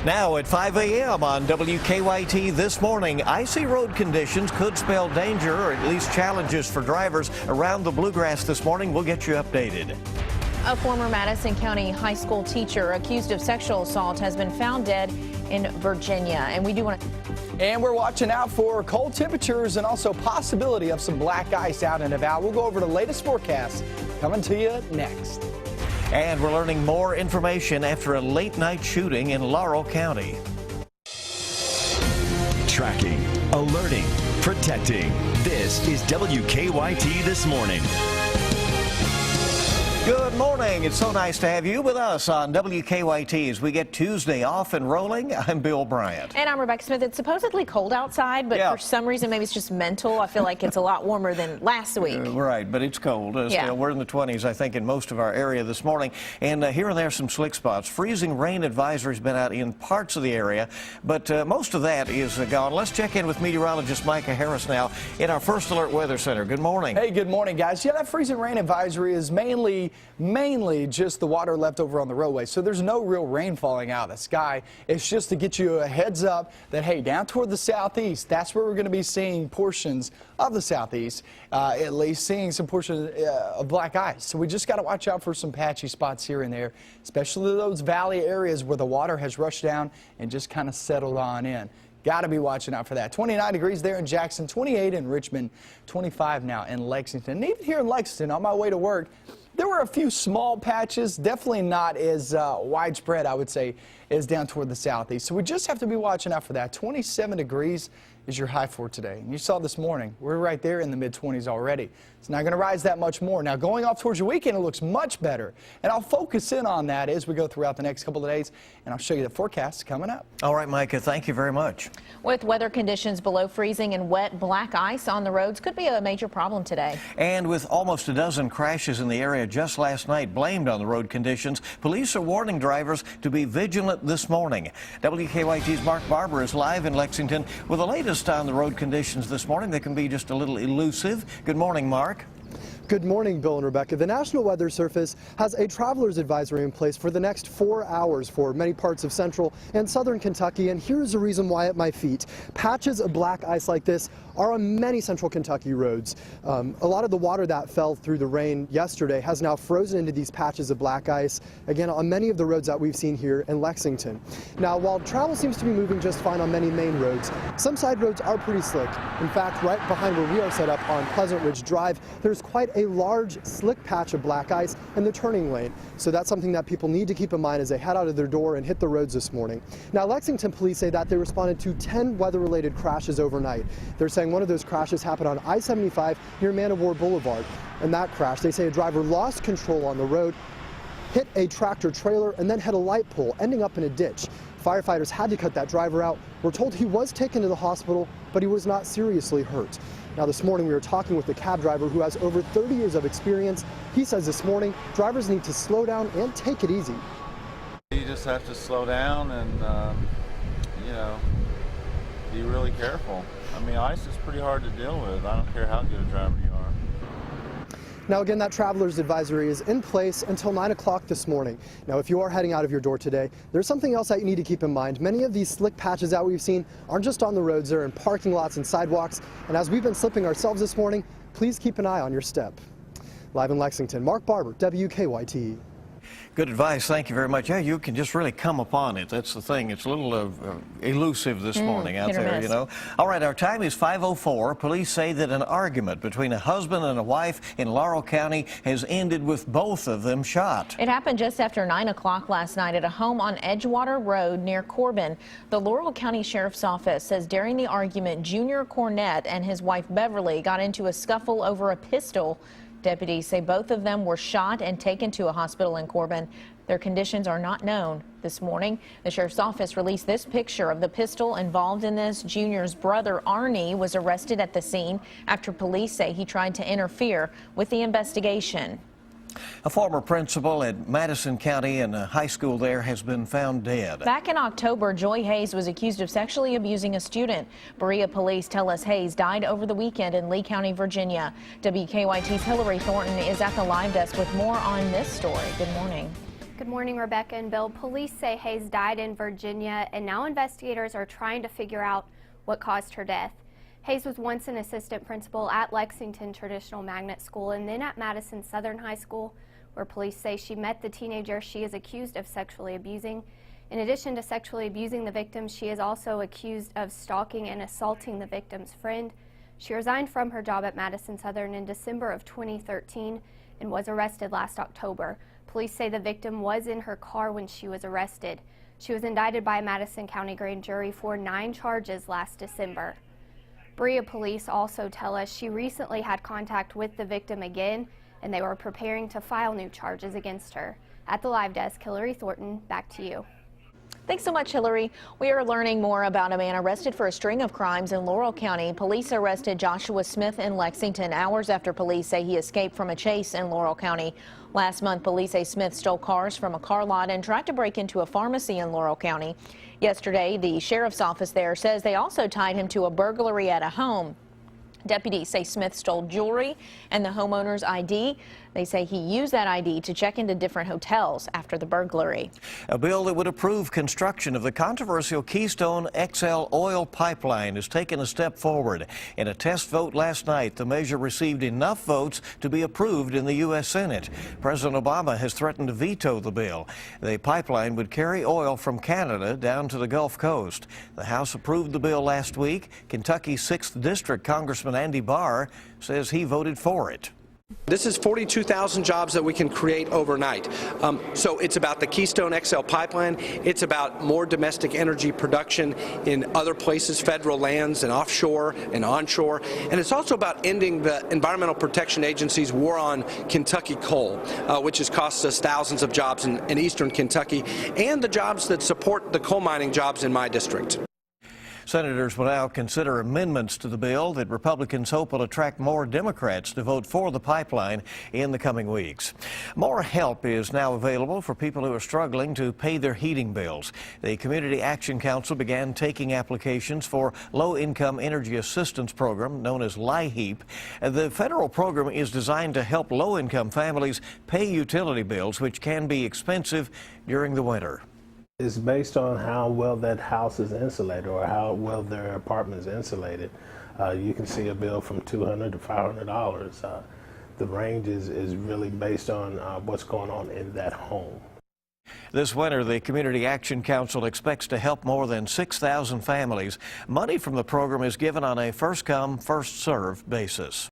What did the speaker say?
Now at 5 a.m. on WKYT this morning, icy road conditions could spell danger or at least challenges for drivers around the Bluegrass this morning. We'll get you updated. A former Madison County high school teacher accused of sexual assault has been found dead in Virginia. And we do want to... And we're watching out for cold temperatures and also possibility of some black ice out and about. We'll go over the latest forecast coming to you next. And we're learning more information after a late night shooting in Laurel County. Tracking, alerting, protecting. This is WKYT This Morning. Good morning. It's so nice to have you with us on WKYT as we get Tuesday off and rolling. I'm Bill Bryant. And I'm Rebecca Smith. It's supposedly cold outside, but for some reason, maybe it's just mental. I feel like it's a lot warmer than last week. Right, but it's cold. Still, we're in the 20s, I think, in most of our area this morning. And here and there, some slick spots. Freezing rain advisory has been out in parts of the area, but most of that is gone. Let's check in with meteorologist Micah Harris now in our First Alert Weather Center. Good morning. Hey, good morning, guys. Yeah, that freezing rain advisory is mainly just the water left over on the roadway. So there's no real rain falling out of the sky. It's just to get you a heads up that, hey, down toward the southeast, that's where we're going to be seeing portions of the southeast, at least seeing some portions of black ice. So we just got to watch out for some patchy spots here and there, especially those valley areas where the water has rushed down and just kind of settled on in. Got to be watching out for that. 29 degrees there in Jackson, 28 in Richmond, 25 now in Lexington. And even here in Lexington, on my way to work, there were a few small patches, definitely not as widespread, I would say, as down toward the southeast. So we just have to be watching out for that. 27 degrees is your high for today. And you saw this morning, we're right there in the mid-20s already. It's not going to rise that much more. Now, going off towards your weekend, it looks much better. And I'll focus in on that as we go throughout the next couple of days, and I'll show you the forecast coming up. All right, Micah, thank you very much. With weather conditions below freezing and wet black ice on the roads could be a major problem today. And with almost a dozen crashes in the area just last night blamed on the road conditions, police are warning drivers to be vigilant this morning. WKYT's Mark Barber is live in Lexington with the latest on the road conditions this morning. They can be just a little elusive. Good morning, Mark. Good morning, Bill and Rebecca. The National Weather Service has a traveler's advisory in place for the next 4 hours for many parts of central and southern Kentucky, and here's the reason why at my feet. Patches of black ice like this are on many central Kentucky roads. A lot of the water that fell through the rain yesterday has now frozen into these patches of black ice, again, on many of the roads that we've seen here in Lexington. Now, while travel seems to be moving just fine on many main roads, some side roads are pretty slick. In fact, right behind where we are set up on Pleasant Ridge Drive, there's quite a large slick patch of black ice in the turning lane. So that's something that people need to keep in mind as they head out of their door and hit the roads this morning. Now, Lexington police say that they responded to 10 weather-related crashes overnight. They're saying one of those crashes happened on I-75 near Man of War Boulevard. In that crash, they say a driver lost control on the road, hit a tractor trailer, and then hit a light pole, ending up in a ditch. Firefighters had to cut that driver out. We're told he was taken to the hospital, but he was not seriously hurt. Now, this morning we were talking with the cab driver who has over 30 years of experience. He says this morning drivers need to slow down and take it easy. You just have to slow down and, you know, be really careful. I mean, ice is pretty hard to deal with. I don't care how good a driver you are. Now, again, that traveler's advisory is in place until 9 o'clock this morning. Now, if you are heading out of your door today, there's something else that you need to keep in mind. Many of these slick patches that we've seen aren't just on the roads, they're in parking lots and sidewalks. And as we've been slipping ourselves this morning, please keep an eye on your step. Live in Lexington, Mark Barber, WKYT. Good advice. Thank you very much. Yeah, you can just really come upon it. That's the thing. It's a little elusive this morning out there, you know. All right, our time is 5:04. Police say that an argument between a husband and a wife in Laurel County has ended with both of them shot. It happened just after 9 o'clock last night at a home on Edgewater Road near Corbin. The Laurel County Sheriff's Office says during the argument, Junior Cornett and his wife Beverly got into a scuffle over a pistol. Deputies say both of them were shot and taken to a hospital in Corbin. Their conditions are not known. This morning, the Sheriff's Office released this picture of the pistol involved in this. Junior's brother, Arnie, was arrested at the scene after police say he tried to interfere with the investigation. A former principal at Madison County and a high school there has been found dead. Back in October, Joy Hayes was accused of sexually abusing a student. Berea police tell us Hayes died over the weekend in Lee County, Virginia. WKYT's Hillary Thornton is at the live desk with more on this story. Good morning. Good morning, Rebecca and Bill. Police say Hayes died in Virginia, and now investigators are trying to figure out what caused her death. Hayes was once an assistant principal at Lexington Traditional Magnet School and then at Madison Southern High School, where police say she met the teenager she is accused of sexually abusing. In addition to sexually abusing the victim, she is also accused of stalking and assaulting the victim's friend. She resigned from her job at Madison Southern in December of 2013 and was arrested last October. Police say the victim was in her car when she was arrested. She was indicted by a Madison County grand jury for 9 charges last December. Berea police also tell us she recently had contact with the victim again, and they were preparing to file new charges against her. At the live desk, Hillary Thornton, back to you. Thanks so much, Hillary. We are learning more about a man arrested for a string of crimes in Laurel County. Police arrested Joshua Smith in Lexington hours after police say he escaped from a chase in Laurel County. Last month, police say Smith stole cars from a car lot and tried to break into a pharmacy in Laurel County. Yesterday, the sheriff's office there says they also tied him to a burglary at a home. Deputies say Smith stole jewelry and the homeowner's ID. They say he used that ID to check into different hotels after the burglary. A bill that would approve construction of the controversial Keystone XL oil pipeline has taken a step forward. In a test vote last night, the measure received enough votes to be approved in the U.S. Senate. President Obama has threatened to veto the bill. The pipeline would carry oil from Canada down to the Gulf Coast. The House approved the bill last week. Kentucky's 6th District Congressman Andy Barr says he voted for it. This is 42,000 jobs that we can create overnight. So it's about the Keystone XL pipeline. It's about more domestic energy production in other places, federal lands and offshore and onshore. And it's also about ending the Environmental Protection Agency's war on Kentucky coal, which has cost us thousands of jobs in eastern Kentucky, and the jobs that support the coal mining jobs in my district. Senators will now consider amendments to the bill that Republicans hope will attract more Democrats to vote for the pipeline in the coming weeks. More help is now available for people who are struggling to pay their heating bills. The Community Action Council began taking applications for low-income energy assistance program known as LIHEAP. The federal program is designed to help low-income families pay utility bills, which can be expensive during the winter. It's based on how well that house is insulated or how well their apartment is insulated. You can see a bill from $200 to $500. The range is really based on what's going on in that home. This winter, the Community Action Council expects to help more than 6,000 families. Money from the program is given on a first-come, first-served basis.